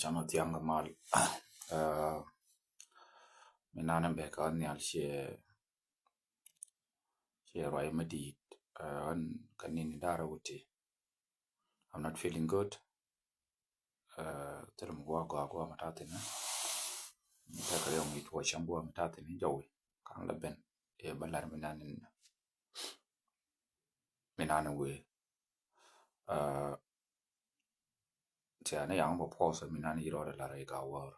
chano tianga mal minana be ka nyal she roi madi an kanini dara wuti. I'm not feeling good. Terum gwa matate na taka yong itwa shambua matate ni jawi kan laben e balar minana we tiana yang bo posa minana iro la re ga war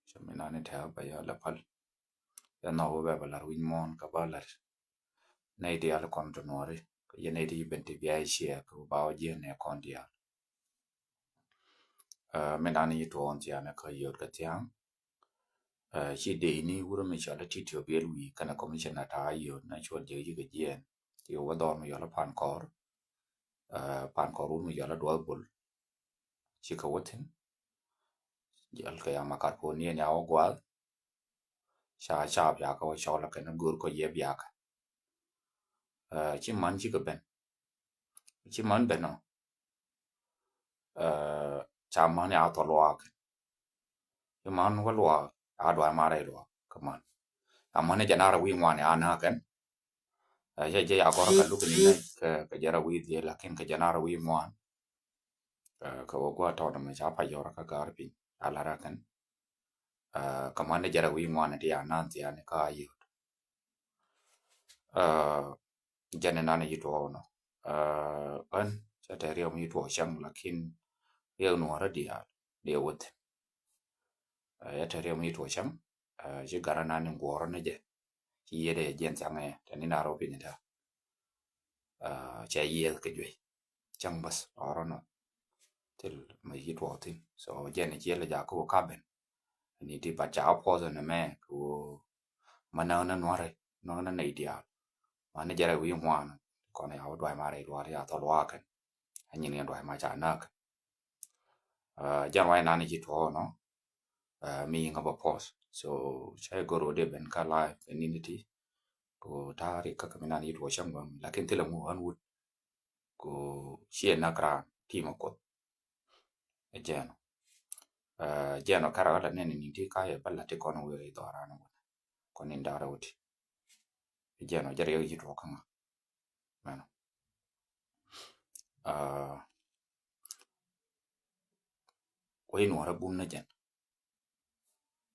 so minana ta ba ya la pal ya no be balar win mon ka balar na ide ala kontonori ye ne di bente bia shia ko ba je ne kondia minana yito on tiana ka yot ka tiang shi de ni wuro mi chala titio belwi kana commissioner ta yo na chol je ji ge ti wa dor mi yala pan kor mi yala do bul shi ka wotin jal ka ya makar ko ni nya o gwal sha ya ka wa shola kana gur ko ye bia ka chi man chi ka ben chi man ben no cha man ya to lo ak chi man wa lo a do ma re lo ka man a man ne janara wi ngwan ya na kan je ya ko ka lu ni ka jara wi die lakin ka janara wi ngwan ka wo gwa to na ma cha pa yora ka gar pin ala ra kan ka man ne jara wi ngwan ti ya nan ti ya ne ka yi jane na ne yito no an cha ta ri mi to shang lakin ye no ra dia de wot ya ta ri mi to shang je garana ne ngoro ne je ki ye de jen chang e ta ni na ro pin ta cha ye ka jwe chang bas oro no til ma yito tin so jene je la ja ko ka ben ni ti ba cha po zo ne me ko mana na no re no na ne dia ma ne jara wi ngwan ko ne hawo dwai ma re do ya to lo kan anyi ne dwai ma cha na ka jan wai na ne yito no mi nga ba pos so chai goro de ben ka la ni ti ko tari ka kamina ni to sham gam lakin tila mu an wut ko shie na kra ti ma ko jeno kara ala ne ni ti ka e balla te kono we do ara no ko ni ndara wuti jeno jare yo yito kan mano ko ino ara bunna jen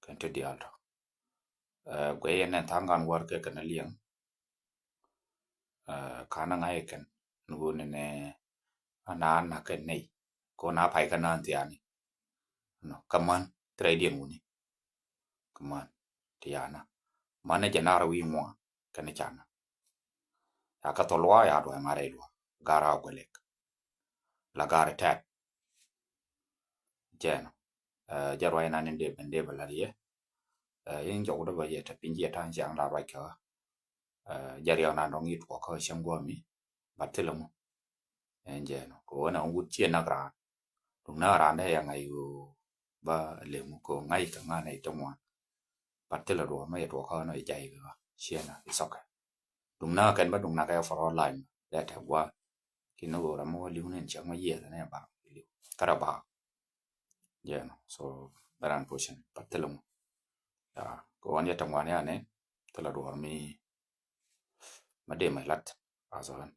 kan te dialto ko yen tangan war ke kan liang kana ngai kan nu ne ana na kan nei ko na pai kan an tiani no kaman trading uni kaman tiana mana janara wi mo kan chana aka to loa ya do mare lo gara golek la gara tap jeno jarwa ina nende bende balarie yin jogo do baye ta pinje tan jang la ba ka jari na no ngi to ko shango mi batelamo enjeno ko na ngut che na gra dum na ra ne ya ngai ba le mu ko ngai ka ngana ito mo batelo do ma to ko no jai ga chiena isoka dum na kan ba dum na ka for online da ta wa kino ra mo li unen chama ye ne ba kara ba jeno so baran portion batelo mo ya ko anya ta ngwane ane tela do mi made mai lat azan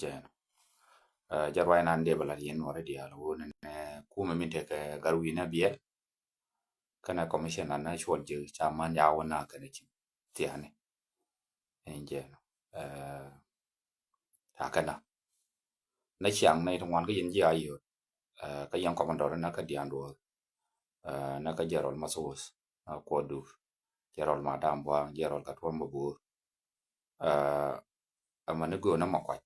jeno jarwa na nde bala yen wore dia lo ne kuma min te ka garwi na biye kana commission na shwal je chaman ya wona kana ki tiane enjeno akana na chiang nei thong ka yin ji ayo ka yang komandor na ka diando na ka jarol masos ko du jarol madam bwa jarol ka tuom bu amane go na makwat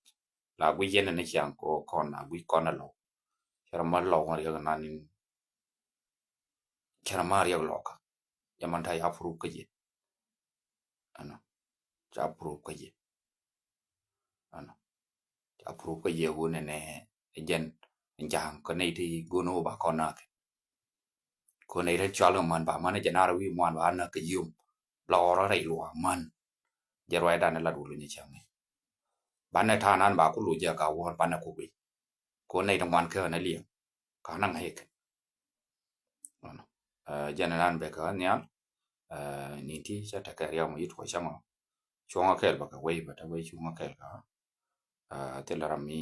la gwi yen ne chiang ko kon na gwi kon lo chara mal lo ngari ga nanin chara mar ya lo ka yaman ta ya furu ka je ana ja furu ka je ana ja furu ka je wo ne jen jang ko nei ti go no ba kon na ko nei re chalo man ba man janara wi man ba na ka yum lo ra re lo man jarwa da na la du ni chang ban ta nan ba ku lu ja ka wo ban na ku wi ko nei tong wan ka na li ka nang he general be ka nyal ni ti cha ta ka ya mu yit ko chama chonga kel ba ka wei ba ta wei chunga kel ka te la mi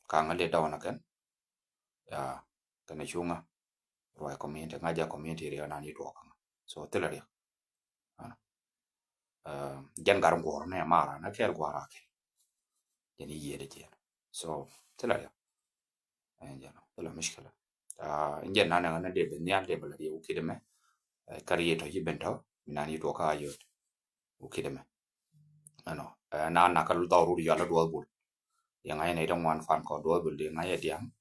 ka ngale da wana kan ya kana chunga roi community ngaja community ri na ni to ka so te la ri jan garam go ne mara na kel go ara ke yani yede je so te la ri jano te la mishkala njen na na de ben ya de bala di ukideme kariyeto yibento minani to ka yot ukideme ano na ka lu dawru ya la do bul yang ai nei dong wan fan ko do bul de ngai diam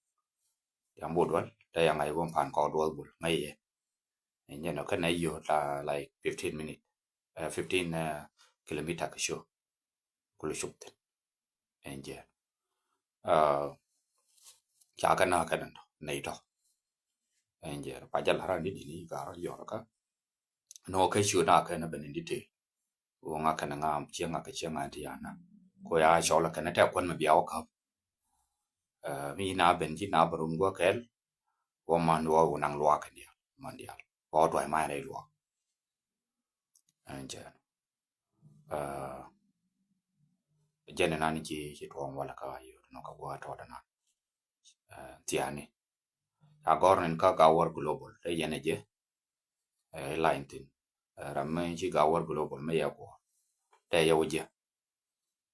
bodwal da yang ai gon fan ko do bul ngai ye no ka nei yo la like 15 minute 15 kilometer ka sho kulu shukte enje cha ka na ka dan nei to enje pa jal haran di ni ga yo ka no ka shu na ka na ben di te wo nga ka na ngam chiang ka chiang an ti yana ko ya sho la ka na ta kon ma biao ka mi na ben ji na brum go kel wo man wo nang lo ka dia man dia wo do mai nei lo anje jene nani ci to wala ka yo no ka go to dana tiani a gornen ka ga war global te yene je line tin ramme ci ga war global me ya ko te yo je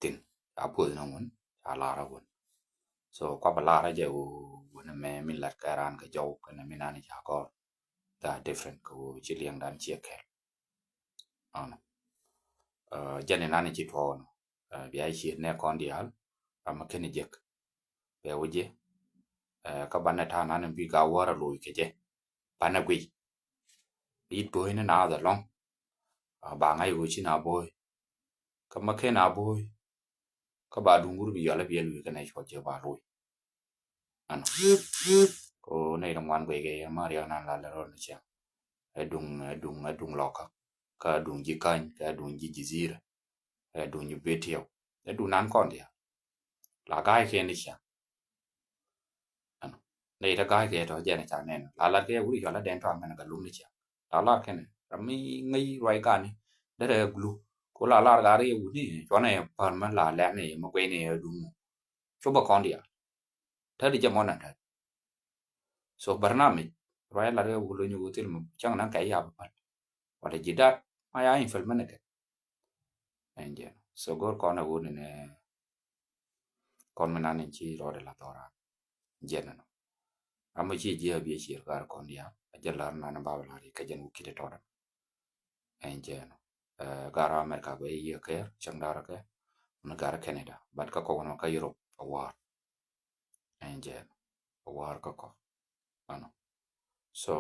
tin a pu na won a la ra won so kwa ba la ra je wona me min lat ka ran ka jaw kana minani ja ko da different ko ci liang dan ci ke ano jene nani ci to no bi ai ci ne kon dial amma ken jek be wuje ka bana ta nan bi ga wara lo ke je bana gwi bi boy na da long ba ngai wo chi na boy ka ma ke na boy ka ba dungur bi yala bi lu ka na cho je ba lo ano ko nei dong wan gwe ge ma ria na la ro na cha dung lo ka dung ji kan ka dung ji jizira dung ji betio dung nan kon dia la gai ke ni cha ano nei da gai ke to je na cha ne la ke uri yala den to an ga lu ni cha la ke ne mi ngai roi ka ni da da glu ko la ga ri u ni cho ne pan ma la le ne ma kwe ne du cho ba kon dia ta di jamon na so barnamij roi la ga u lo nyu til mu chang nan kai ya ba wala jidat ma ya in fel mane ke enje so gor kon na u ne kon ma nan chi ro de la tora je na no amma chi je bi chi gar kon dia jalar na na ba la ri ka jen u ki de tora enje no gara America go ye ke chang dara ke na gara Canada bat ka ko no ka Europe awar enje awar ka ko ano so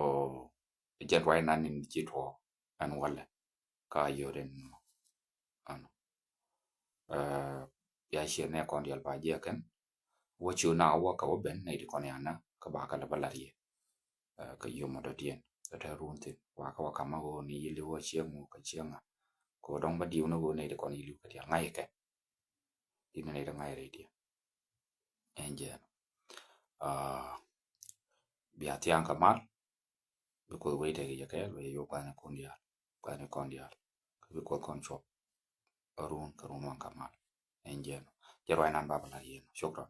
jet right nan in ji to an wala ka yoren ano ya shi ne kon dial ba je kan wo chu na wo ka wo ben ne di kon yana ka ba ka la balari ka yo mo do dien ta run tin wa ka ma go ni li wo chiang mu ka chiang ko dong ba diu no go ne di kon ilu ka dia ngai ke di ne da ngai re dia enje bia tiang ka mal bi ko we te ya ke we yo ka na kon dia ka ne kon dia ka bi ko kon chop arun ka run wan ka mal enje jero nan ba la yen shukran